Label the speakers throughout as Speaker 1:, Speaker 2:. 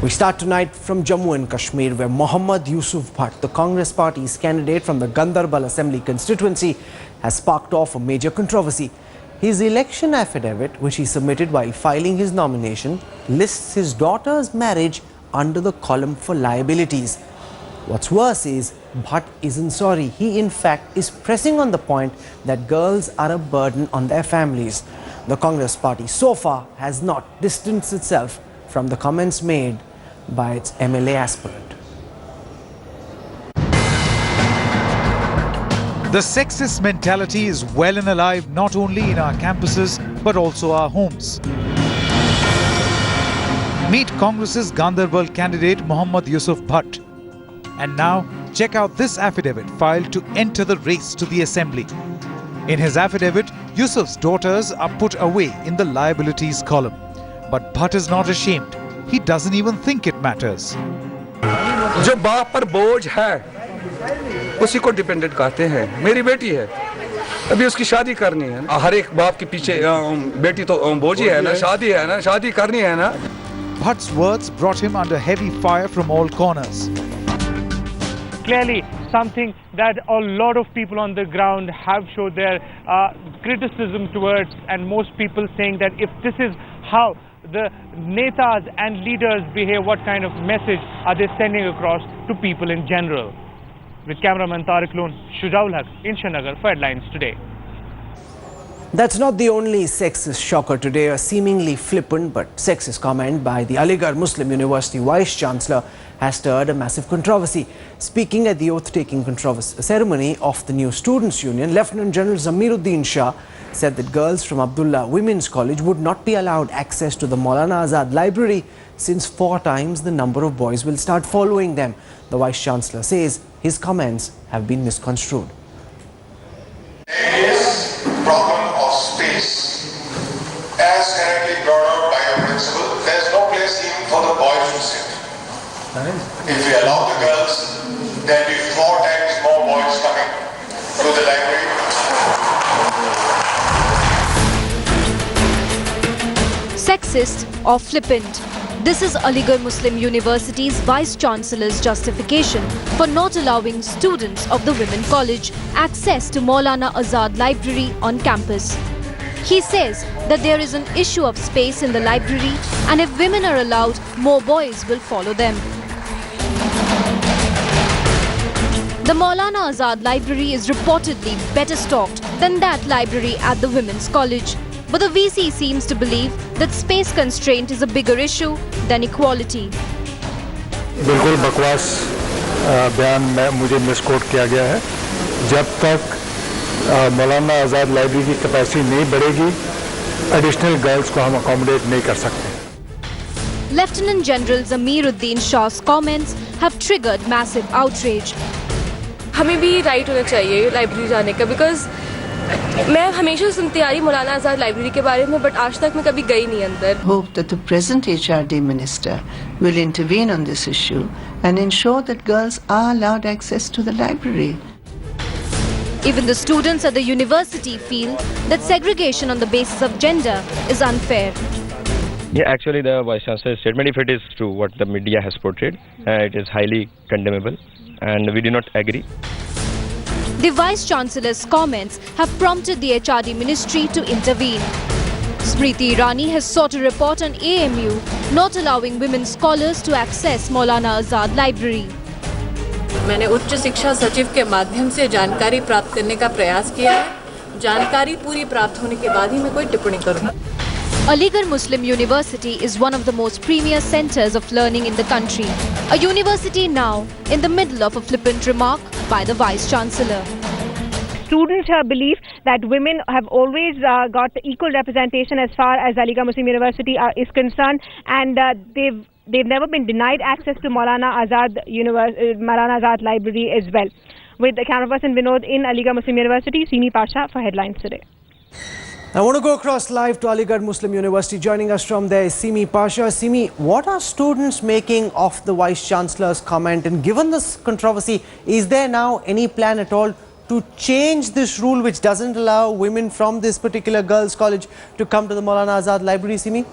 Speaker 1: We start tonight from Jammu and Kashmir, where Mohammad Yusuf Bhatt, the Congress party's candidate from the Ganderbal Assembly constituency, has sparked off a major controversy. His election affidavit, which he submitted while filing his nomination, lists his daughter's marriage under the column for liabilities. What's worse is, Bhatt isn't sorry. He, in fact, is pressing on the point that girls are a burden on their families. The Congress party so far has not distanced itself from the comments made by its MLA aspirant.
Speaker 2: The sexist mentality is well and alive not only in our campuses but also our homes. Meet Congress's Ganderbal candidate Mohammad Yusuf Bhatt. And now check out this affidavit filed to enter the race to the assembly. In his affidavit, Yusuf's daughters are put away in the liabilities column. But Bhatt is not ashamed. He doesn't even think it matters.
Speaker 3: जो बाप पर बोझ है उसी को dependent कहते हैं। मेरी बेटी है, अभी उसकी शादी करनी है। हर एक बाप के पीछे बेटी तो बोझ ही है ना, शादी है ना, शादी करनी है ना।
Speaker 2: Bhatt's words brought him under heavy fire from all corners.
Speaker 4: Clearly something that a lot of people on the ground have showed their criticism towards, and most people saying that if this is how the netas and leaders behave, what kind of message are they sending across to people in general? With cameraman Tariq Loon, Shujaul Haq in Srinagar for Headlines Today.
Speaker 1: That's not the only sexist shocker today. A seemingly flippant but sexist comment by the Aligarh Muslim University Vice Chancellor has stirred a massive controversy. Speaking at the oath-taking ceremony of the new Students' Union, Lieutenant General Zamiruddin Shah said that girls from Abdullah Women's College would not be allowed access to the Maulana Azad library since 4 times the number of boys will start following them. The Vice Chancellor says his comments have been misconstrued.
Speaker 5: There is problem of space. As correctly brought out by your principal, there is no place even for the boys to sit. If we allow the girls, there will be 4 times more boys coming to the library.
Speaker 6: Sexist or flippant? This is Aligarh Muslim University's Vice Chancellor's justification for not allowing students of the Women College access to Maulana Azad Library on campus. He says that there is an issue of space in the library, and if women are allowed, more boys will follow them. The Maulana Azad Library is reportedly better stocked than that library at the Women's College. But the VC seems to believe that space constraint is a bigger issue than equality.
Speaker 7: बिल्कुल बकवास बयान में मुझे misquote किया गया है। जब तक मौलाना आज़ाद लाइब्रेरी की कैपेसिटी नहीं बढ़ेगी, एडिशनल गर्ल्स को हम अकोमोडेट नहीं कर सकते।
Speaker 6: Lieutenant General Zamiruddin Shah's comments have triggered massive outrage.
Speaker 8: हमें भी राइट होना चाहिए लाइब्रेरी जाने का, बिकॉज मैं हमेशा सुनती आ रही मौलाना आज़ाद लाइब्रेरी के बारे में, बट आज तक मैं कभी गई नहीं अंदर।
Speaker 9: Hope that the present HRD minister will intervene on this issue and ensure that girls are allowed access to the library.
Speaker 6: Even the students at the university feel that segregation on the basis of gender is unfair.
Speaker 10: Yeah, actually the Vice Chancellor's statement, if it is true what the media has portrayed, it is highly condemnable and we do not agree.
Speaker 6: The Vice Chancellor's comments have prompted the HRD ministry to intervene. Smriti Irani has sought a report on AMU not allowing women scholars to access Maulana Azad Library.
Speaker 11: मैंने उच्च शिक्षा सचिव के माध्यम से जानकारी प्राप्त करने का प्रयास किया है। जानकारी पूरी प्राप्त होने के बाद ही मैं कोई टिप्पणी करूँगा।
Speaker 6: Aligarh Muslim University is one of the most premier centers of learning in the country. A university now in the middle of a flippant remark by the Vice Chancellor.
Speaker 4: Students believe that women have always got equal representation as far as Aligarh Muslim University is concerned, and they've never been denied access to Maulana Azad Library as well. With the cameraperson Vinod in Aligarh Muslim University, Simi Pasha for Headlines Today.
Speaker 1: I want to go across live to Aligarh Muslim University. Joining us from there is Simi Pasha. Simi, what are students making of the Vice Chancellor's comment? And given this controversy, is there now any plan at all to change this rule which doesn't allow women from this particular girls' college to come to the Maulana Azad Library, Simi?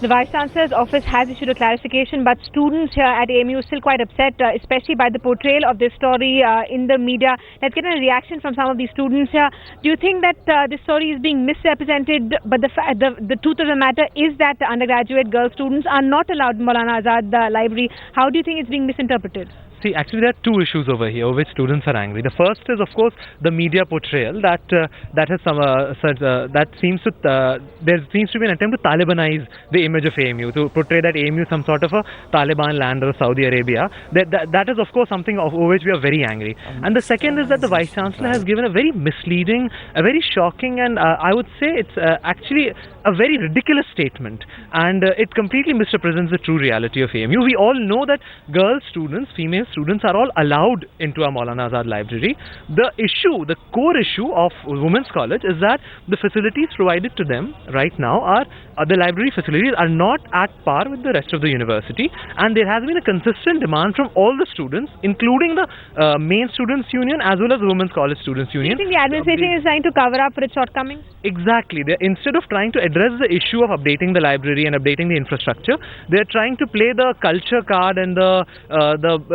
Speaker 12: The Vice Chancellor's office has issued a clarification, but students here at AMU are still quite upset, especially by the portrayal of this story in the media. Let's get a reaction from some of these students here. Do you think that this story is being misrepresented? But the truth of the matter is that the undergraduate girl students are not allowed in Maulana Azad library. How do you think it's being misinterpreted?
Speaker 13: See, actually there are two issues over here over which students are angry. The first is, of course, the media portrayal that has some there seems to be an attempt to Talibanize the image of AMU, to portray that AMU is some sort of a Taliban land or Saudi Arabia. That is, of course, something over which we are very angry. And the second is that the Vice Chancellor has given a very misleading, a very shocking, and I would say it's actually a very ridiculous statement, and it completely misrepresents the true reality of AMU. We all know that girl students, female students are all allowed into our Maulana Azad library. The core issue of women's college is that the facilities provided to them right now are the library facilities are not at par with the rest of the university, and there has been a consistent demand from all the students, including the main students union as well as the women's college students union.
Speaker 12: Do you think the administration is trying to cover up for its shortcomings?
Speaker 13: Exactly. Instead of trying to address the issue of updating the library and updating the infrastructure, they are trying to play the culture card and the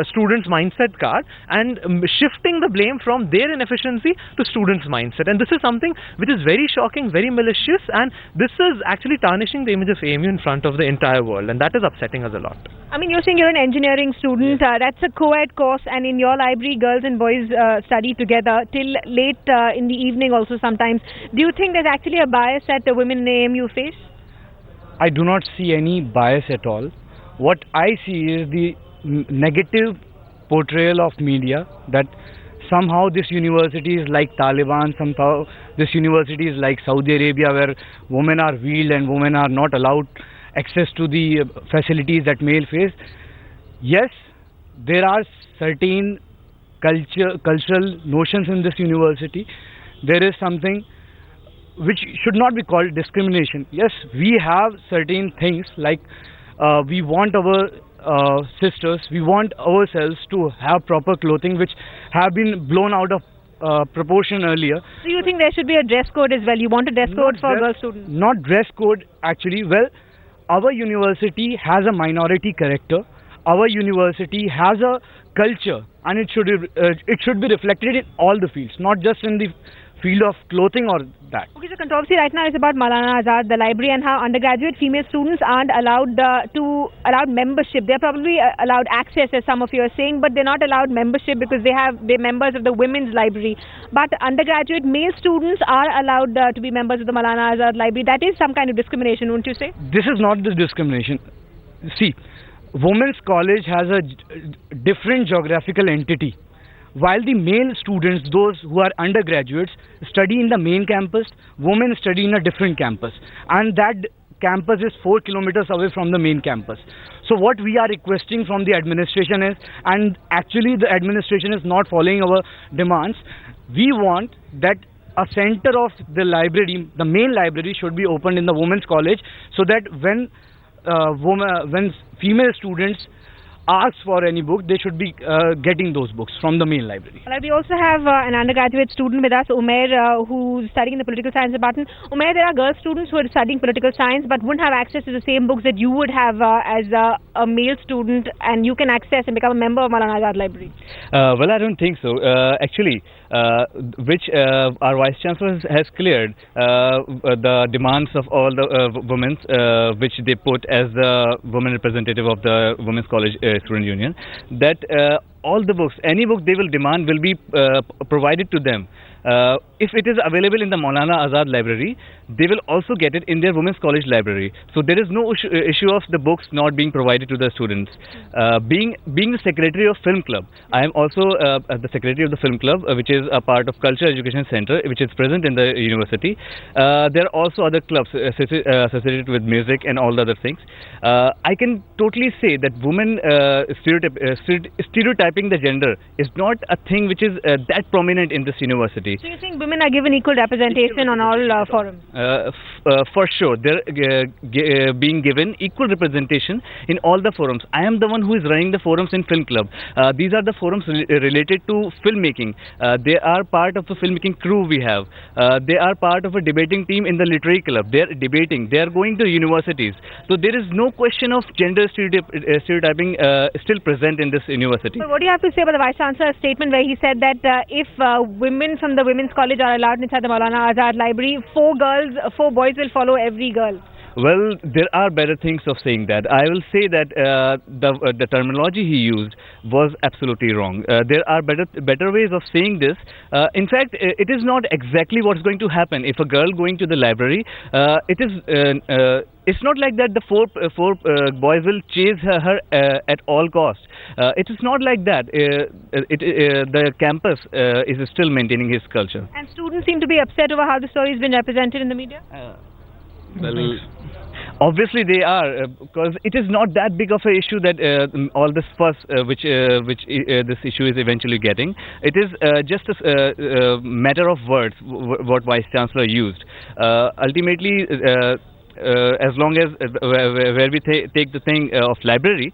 Speaker 13: students' mindset card, and shifting the blame from their inefficiency to students' mindset. And this is something which is very shocking, very malicious, and this is actually tarnishing the image of AMU in front of the entire world, and that is upsetting us a lot.
Speaker 12: I mean, you're saying you're an engineering student. That's a co-ed course, and in your library, girls and boys study together till late in the evening also sometimes. Do you think there's actually a bias that the women in AMU face?
Speaker 14: I do not see any bias at all. What I see is the negative portrayal of media that somehow this university is like Taliban, somehow this university is like Saudi Arabia, where women are wheeled and women are not allowed access to the facilities that male face. Yes, there are certain cultural notions in this university. There is something which should not be called discrimination. Yes, we have certain things like we want our sisters, we want ourselves to have proper clothing, which have been blown out of proportion earlier.
Speaker 12: Do you think there should be a dress code as well? You want a dress code for girl students?
Speaker 14: Not dress code actually. Well, our university has a minority character. Our university has a culture, and it should be reflected in all the fields, not just in the field of clothing or that.
Speaker 12: Okay, so controversy right now is about Maulana Azad, the library, and how undergraduate female students aren't allowed membership. They're probably allowed access, as some of you are saying, but they're not allowed membership because they're members of the women's library. But undergraduate male students are allowed to be members of the Maulana Azad library. That is some kind of discrimination, wouldn't you say?
Speaker 14: This is not the discrimination. See, women's college has a different geographical entity. While the male students, those who are undergraduates, study in the main campus, women study in a different campus. And that campus is 4 kilometers away from the main campus. So what we are requesting from the administration is, and actually the administration is not following our demands, we want that a center of the library, the main library, should be opened in the women's college, so that when female students ask for any book, they should be getting those books from the main library.
Speaker 12: Well, we also have an undergraduate student with us, Umair, who's studying in the political science department. Umair, there are girl students who are studying political science but wouldn't have access to the same books that you would have as a male student, and you can access and become a member of Maulana Azad library.
Speaker 10: Well, I don't think so. Actually, which our Vice Chancellor has cleared the demands of all the women, which they put as the women representative of the Women's College Student Union, that all the books, any book they will demand will be provided to them. If it is available in the Maulana Azad library, they will also get it in their Women's College library. So there is no issue of the books not being provided to the students. Being the secretary of Film Club, I am also the secretary of the Film Club, which is a part of Culture Education Center, which is present in the university. There are also other clubs associated with music and all the other things. I can totally say that women stereotyping the gender is not a thing which is that prominent in this university. university.
Speaker 12: So you think women are given equal representation on all forums?
Speaker 10: For sure, they're being given equal representation in all the forums. I am the one who is running the forums in Film Club. These are the forums related to filmmaking. They are part of the filmmaking crew we have. They are part of a debating team in the literary club. They are debating. They are going to universities. So there is no question of gender stereotyping still present in this university.
Speaker 12: So what do you have to say about the Vice Chancellor's statement where he said that if women from the Women's College are allowed inside the Maulana Azad Library, 4 boys will follow every girl?
Speaker 10: Well, there are better things of saying that. I will say that the terminology he used was absolutely wrong. There are better ways of saying this. In fact, it is not exactly what's going to happen. If a girl going to the library, it's not like that the four boys will chase her at all costs. It is not like that. The campus is still maintaining his culture.
Speaker 12: And students seem to be upset over how the story has been represented in the media?
Speaker 10: Well, obviously they are, because it is not that big of an issue that all this fuss which this issue is eventually getting. It is just a matter of words what Vice Chancellor used. Ultimately, as long as where we take the thing of library,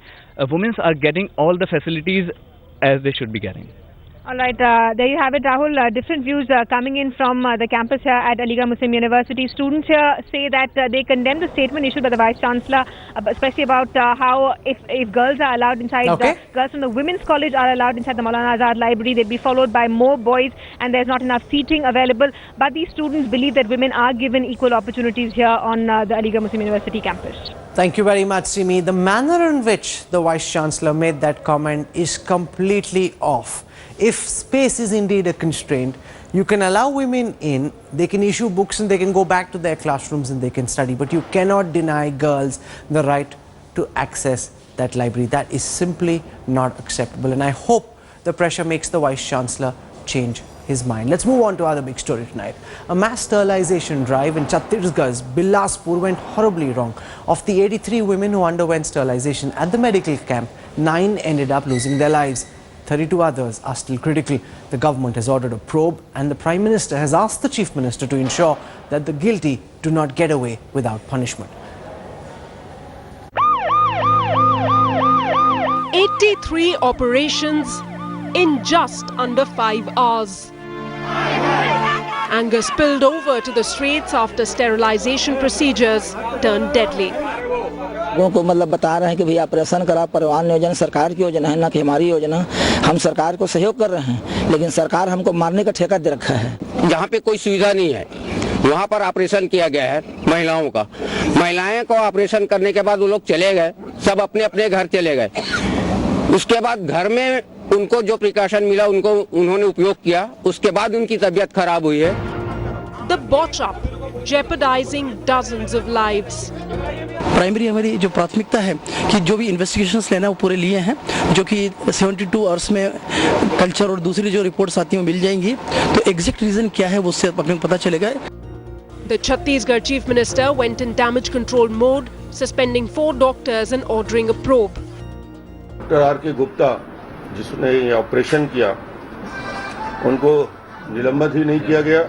Speaker 10: women are getting all the facilities as they should be getting.
Speaker 12: All right, there you have it, Rahul. Different views coming in from the campus here at Aligarh Muslim University. Students here say that they condemn the statement issued by the Vice Chancellor, especially about how if girls are allowed inside, girls from the Women's College are allowed inside the Maulana Azad Library, they'd be followed by more boys and there's not enough seating available. But these students believe that women are given equal opportunities here on the Aligarh Muslim University campus. Thank
Speaker 1: you very much, Simi. The manner in which the Vice Chancellor made that comment is completely off. If space is indeed a constraint, you can allow women in, they can issue books and they can go back to their classrooms and they can study, but you cannot deny girls the right to access that library. That is simply not acceptable, and I hope the pressure makes the Vice Chancellor change his mind. Let's move on to other big story tonight. A mass sterilization drive in Chhattisgarh's Bilaspur went horribly wrong. Of the 83 women who underwent sterilization at the medical camp, 9 ended up losing their lives. 32 others are still critical. The government has ordered a probe and the Prime Minister has asked the Chief Minister to ensure that the guilty do not get away without punishment.
Speaker 15: 83 operations in just under 5 hours. Anger spilled over to the streets after sterilization procedures turned deadly.
Speaker 16: लोगों को मतलब बता रहे हैं कि भैया operation करा, परिवार नियोजन सरकार की योजना है, ना कि हमारी योजना। हम सरकार को सहयोग कर रहे हैं, लेकिन सरकार हमको मारने का ठेका दे रखा है।
Speaker 17: जहाँ पे कोई सुविधा नहीं है, वहाँ पर ऑपरेशन किया गया है महिलाओं का। महिलाएं को ऑपरेशन करने के बाद वो लोग चले गए, सब अपने अपने घर चले गए। उसके बाद घर में उनको जो प्रिकॉशन मिला उनको उन्होंने उपयोग किया, उसके बाद उनकी तबीयत खराब हुई है।
Speaker 15: The botch up, jeopardizing dozens of lives.
Speaker 18: Primary हमारी जो प्राथमिकता है कि जो भी इन्वेस्टिगेशंस लेना वो पूरे लिए हैं, जो कि 72 आवर्स में कल्चर और दूसरी जो रिपोर्ट्स आती हैं मिल जाएंगी, तो एग्जैक्ट रीजन क्या है वो उससे अपने को पता चलेगा।
Speaker 15: The Chhattisgarh Chief Minister went in damage control mode, suspending 4 doctors and ordering a probe.
Speaker 19: Doctor R K. Gupta जिसने ये ऑपरेशन किया, उनको निलंबित ही नहीं किया गया,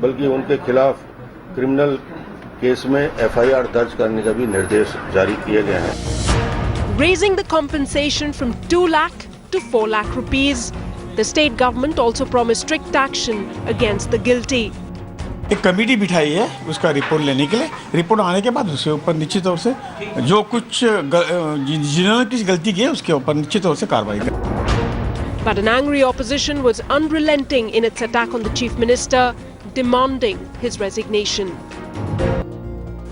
Speaker 19: बल्कि उनके खिलाफ क्रिमिनल केस में एफआईआर दर्ज करने का भी निर्देश जारी किए गए हैं।
Speaker 15: Raising the compensation from 2 lakh to 4 lakh rupees, the state government also promised strict action against the guilty.
Speaker 20: एक कमेटी बिठाई है उसका रिपोर्ट लेने के लिए। रिपोर्ट आने के बाद उसके ऊपर निश्चित तौर से जो कुछ जिन्होंने किसी गलती की है उसके ऊपर निश्चित तौर से कार्रवाई करें।
Speaker 15: But an angry opposition was unrelenting in its attack on the Chief Minister, demanding his resignation.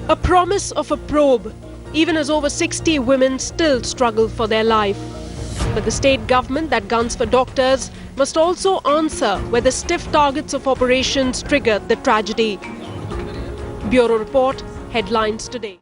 Speaker 15: A promise of a probe, even as over 60 women still struggle for their life. But the state government that guns for doctors must also answer whether stiff targets of operations triggered the tragedy. Bureau Report, Headlines Today.